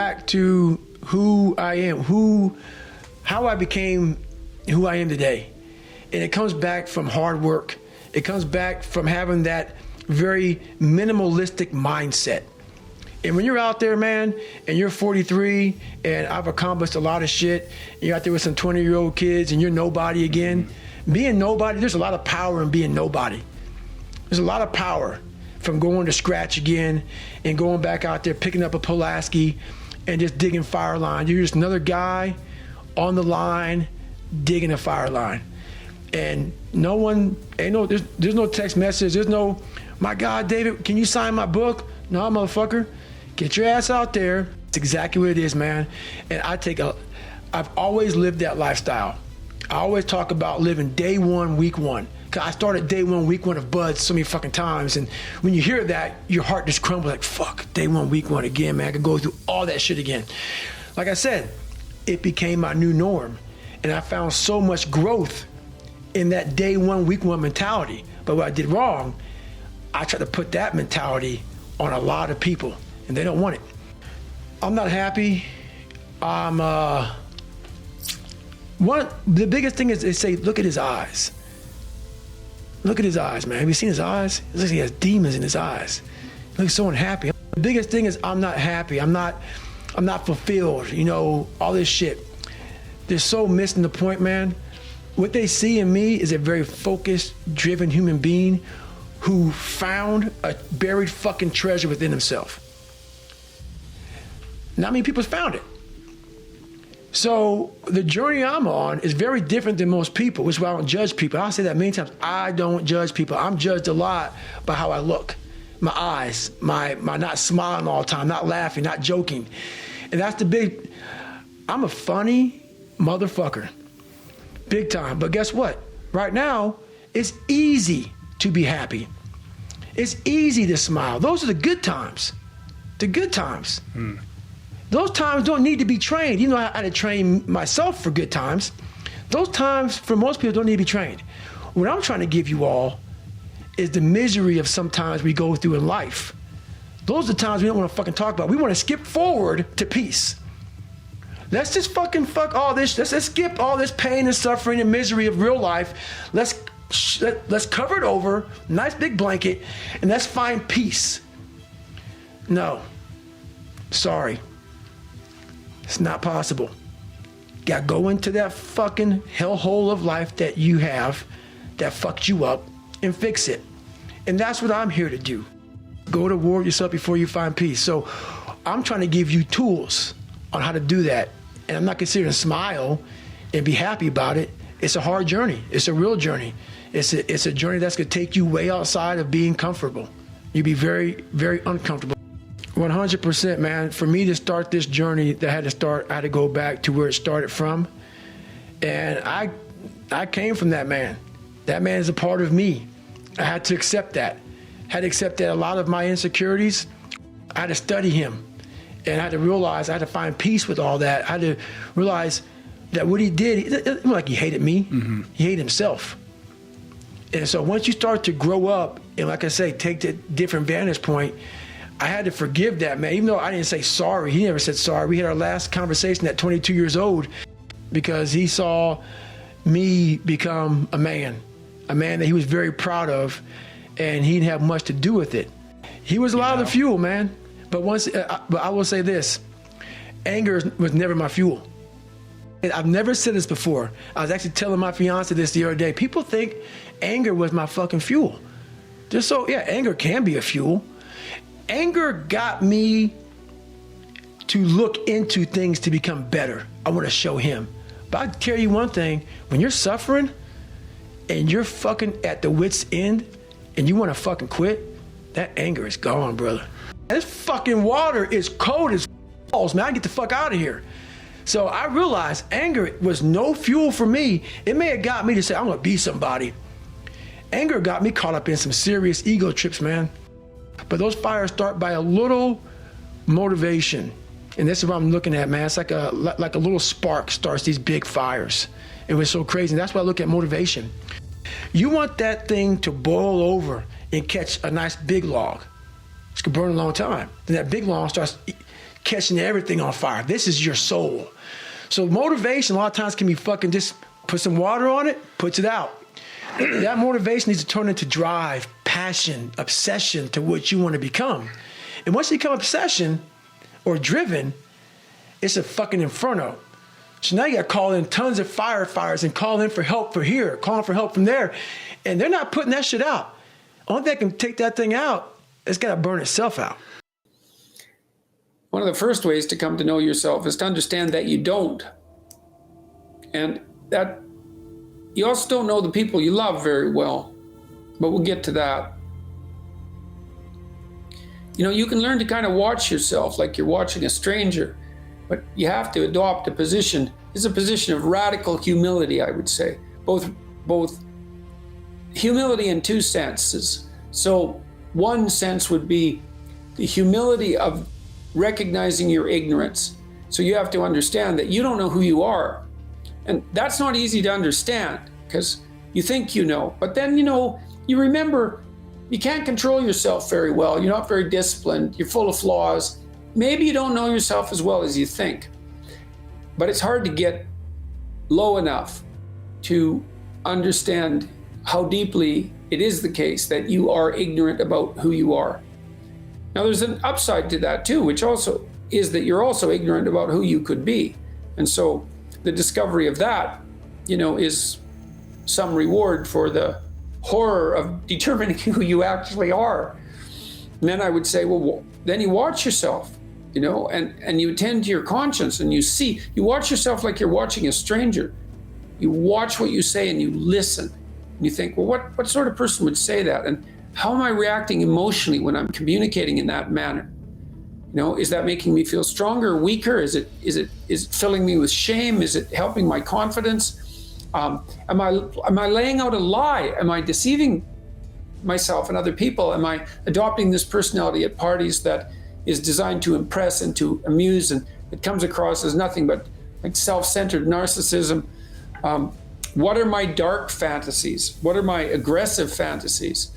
back to who I am, how I became who I am today. And it comes back from hard work. It comes back from having that very minimalistic mindset. And when you're out there, man, and you're 43 and I've accomplished a lot of shit, you're out there with some 20-year-old kids and you're nobody again. Being nobody, there's a lot of power in being nobody. There's a lot of power from going to scratch again and going back out there, picking up a Pulaski and just digging fire line. You're just another guy on the line digging a fire line. And no one, there's no text message. There's no, my God, David, can you sign my book? No, motherfucker. Get your ass out there. It's exactly what it is, man. And I've always lived that lifestyle. I always talk about living day one, week one. Cause I started day one, week one of Buds so many fucking times. And when you hear that, your heart just crumbles like, fuck, day one, week one again, man. I could go through all that shit again. Like I said, it became my new norm. And I found so much growth in that day one, week one mentality. But what I did wrong, I tried to put that mentality on a lot of people and they don't want it. I'm not happy. The biggest thing is they say, look at his eyes. Look at his eyes, man. Have you seen his eyes? It looks like he has demons in his eyes. He looks so unhappy. The biggest thing is I'm not happy. I'm not fulfilled, all this shit. They're so missing the point, man. What they see in me is a very focused, driven human being who found a buried fucking treasure within himself. Not many people's found it. So the journey I'm on is very different than most people, which is why I don't judge people. I'll say that many times. I don't judge people. I'm judged a lot by how I look. My eyes, my not smiling all the time, not laughing, not joking. And that's I'm a funny motherfucker. Big time. But guess what? Right now, it's easy to be happy. It's easy to smile. Those are the good times. The good times. Those times don't need to be trained. I had to train myself for good times. Those times, for most people, don't need to be trained. What I'm trying to give you all is the misery of sometimes we go through in life. Those are the times we don't want to fucking talk about. We want to skip forward to peace. Let's just fucking fuck all this. Let's skip all this pain and suffering and misery of real life. Let's cover it over, nice big blanket, and let's find peace. No. Sorry. It's not possible. Gotta go into that fucking hellhole of life that you have that fucked you up and fix it. And that's what I'm here to do. Go to war with yourself before you find peace. So I'm trying to give you tools on how to do that. And I'm not considering smile and be happy about it. It's a hard journey. It's a real journey. It's a journey that's gonna take you way outside of being comfortable. You'll be very, very uncomfortable. 100%, man. For me to start this journey I had to go back to where it started from. And I came from that man. That man is a part of me. I had to accept that. I had to accept that a lot of my insecurities, I had to study him. And I had to realize, I had to find peace with all that. I had to realize that what he did, it wasn't like he hated me. He hated himself. And so once you start to grow up, and like I say, take the different vantage point, I had to forgive that man. Even though I didn't say sorry, he never said sorry. We had our last conversation at 22 years old because he saw me become a man that he was very proud of, and he didn't have much to do with it. He was a lot of the fuel, man. But but I will say this, anger was never my fuel. I've never said this before. I was actually telling my fiance this the other day. People think anger was my fucking fuel. Anger can be a fuel. Anger got me to look into things to become better. I want to show him. But I tell you one thing, when you're suffering and you're fucking at the wit's end and you want to fucking quit, that anger is gone, brother. This fucking water is cold as balls, man. I get the fuck out of here. So I realized anger was no fuel for me. It may have got me to say, I'm gonna be somebody. Anger got me caught up in some serious ego trips, man. But those fires start by a little motivation. And this is what I'm looking at, man. It's like a little spark starts these big fires. It was so crazy. And that's why I look at motivation. You want that thing to boil over and catch a nice big log. It's gonna burn a long time. Then that big log starts catching everything on fire. This is your soul. So motivation a lot of times can be fucking just put some water on it, puts it out. That motivation needs to turn into drive, passion, obsession to what you want to become. And once you become obsession or driven, it's a fucking inferno. So now you got to call in tons of firefighters and call in for help for here, calling for help from there. And they're not putting that shit out. Only thing that can take that thing out, it's got to burn itself out. One of the first ways to come to know yourself is to understand that you don't. And that you also don't know the people you love very well. But we'll get to that. You know, you can learn to kind of watch yourself like you're watching a stranger. But you have to adopt a position. It's a position of radical humility, I would say. Both humility in two senses. So one sense would be the humility of recognizing your ignorance. So you have to understand that you don't know who you are. And that's not easy to understand because you think you know. But then, you remember you can't control yourself very well. You're not very disciplined. You're full of flaws. Maybe you don't know yourself as well as you think, but it's hard to get low enough to understand how deeply it is the case that you are ignorant about who you are. Now, there's an upside to that too, which also is that you're also ignorant about who you could be. And so the discovery of that, is some reward for the horror of determining who you actually are. And then I would say, well, then you watch yourself. And you attend to your conscience and you watch yourself like you're watching a stranger. You watch what you say and you listen. And you think, well, what sort of person would say that? And how am I reacting emotionally when I'm communicating in that manner? Is that making me feel stronger or weaker? Is it filling me with shame? Is it helping my confidence? Am I laying out a lie? Am I deceiving myself and other people? Am I adopting this personality at parties that is designed to impress and to amuse, and it comes across as nothing but like self-centered narcissism? What are my dark fantasies? What are my aggressive fantasies?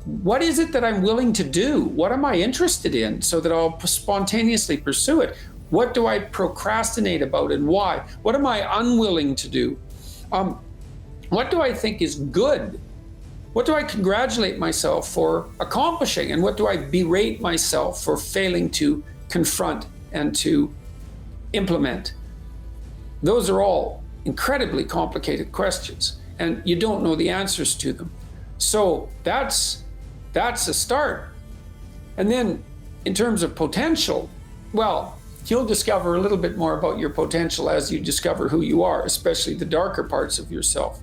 What is it that I'm willing to do? What am I interested in so that I'll spontaneously pursue it? What do I procrastinate about and why? What am I unwilling to do? What do I think is good? What do I congratulate myself for accomplishing? And what do I berate myself for failing to confront and to implement? Those are all incredibly complicated questions, and you don't know the answers to them. So that's a start. And then in terms of potential, well, you'll discover a little bit more about your potential as you discover who you are, especially the darker parts of yourself,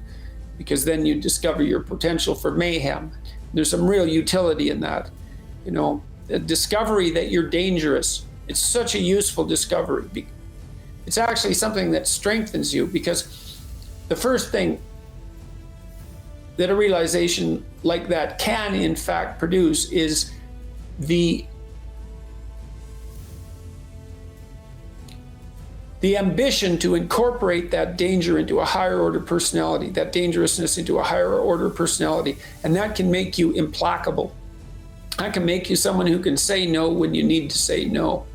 because then you discover your potential for mayhem. There's some real utility in that. The discovery that you're dangerous. It's such a useful discovery. It's actually something that strengthens you, because the first thing that a realization like that can in fact produce is the ambition to incorporate that danger into a higher order personality, that dangerousness into a higher order personality. And that can make you implacable. That can make you someone who can say no when you need to say no.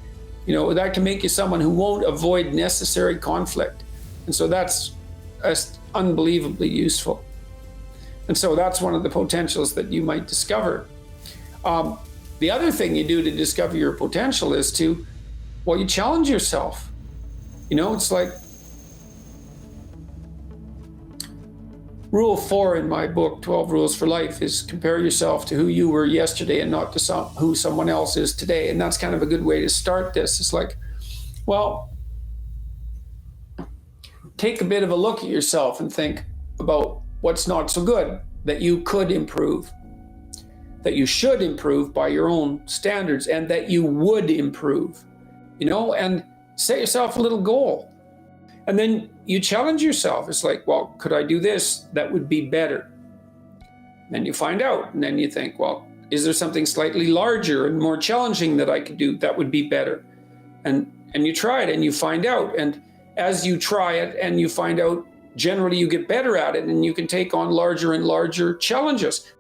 That can make you someone who won't avoid necessary conflict. And so that's unbelievably useful. And so that's one of the potentials that you might discover. The other thing you do to discover your potential is you challenge yourself. It's like Rule 4 in my book, 12 Rules for Life, is compare yourself to who you were yesterday and not to who someone else is today. And that's kind of a good way to start this. It's like, well, take a bit of a look at yourself and think about what's not so good that you could improve, that you should improve by your own standards, and that you would improve, and set yourself a little goal. And then you challenge yourself. It's like, well, could I do this? That would be better. Then you find out, and then you think, well, is there something slightly larger and more challenging that I could do that would be better? And you try it and you find out. And as you try it and you find out, generally you get better at it and you can take on larger and larger challenges.